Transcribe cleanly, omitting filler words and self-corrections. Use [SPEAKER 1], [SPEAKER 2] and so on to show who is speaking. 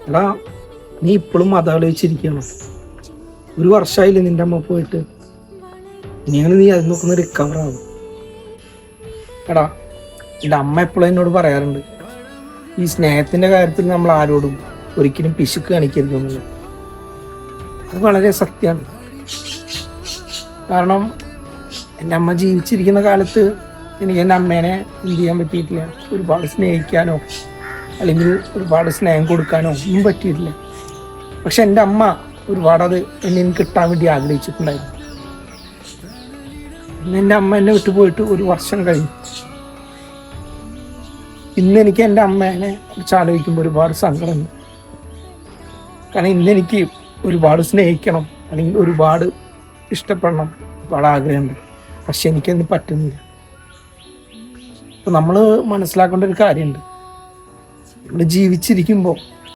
[SPEAKER 1] എടാ, നീ ഇപ്പോഴും അതാലോചിച്ചിരിക്കണം. ഒരു വർഷമായില്ലേ നിന്റെ അമ്മ പോയിട്ട്. ഇനിയാണ് നീ അതിൽ നോക്കുന്ന റിക്കവർ ആവും. എടാ, എൻ്റെ അമ്മ എപ്പോഴും എന്നോട് പറയാറുണ്ട്, ഈ സ്നേഹത്തിന്റെ കാര്യത്തിൽ നമ്മൾ ആരോടും ഒരിക്കലും പിശുക്ക് കാണിക്കരുതെന്നുള്ളത്. അത് വളരെ സത്യമാണ്. കാരണം എൻ്റെ അമ്മ ജീവിച്ചിരിക്കുന്ന കാലത്ത് എനിക്ക് എൻ്റെ അമ്മേനെ എന്ത് ചെയ്യാൻ പറ്റിയിട്ടില്ല. ഒരുപാട് സ്നേഹിക്കാനോ അല്ലെങ്കിൽ ഒരുപാട് സ്നേഹം കൊടുക്കാനോ ഒന്നും പറ്റിയിട്ടില്ല. പക്ഷെ എൻ്റെ അമ്മ ഒരുപാട് അത് എന്നെ കിട്ടാൻ വേണ്ടി ആഗ്രഹിച്ചിട്ടുണ്ടായിരുന്നു. ഇന്ന് എൻ്റെ അമ്മ എന്നെ വിട്ടുപോയിട്ട് ഒരു വർഷം കഴിഞ്ഞു. ഇന്ന് എനിക്ക് എൻ്റെ അമ്മേനെ കുറിച്ച് ആലോചിക്കുമ്പോൾ ഒരുപാട് സങ്കടമുണ്ട്. കാരണം ഇന്നെനിക്ക് ഒരുപാട് സ്നേഹിക്കണം അല്ലെങ്കിൽ ഒരുപാട് ഇഷ്ടപ്പെടണം, ഒരുപാട് ആഗ്രഹമുണ്ട്. പക്ഷെ എനിക്കതിന് പറ്റുന്നില്ല. അപ്പം നമ്മൾ മനസ്സിലാക്കേണ്ട ഒരു കാര്യമുണ്ട്, നമ്മൾ ജീവിച്ചിരിക്കുമ്പോൾ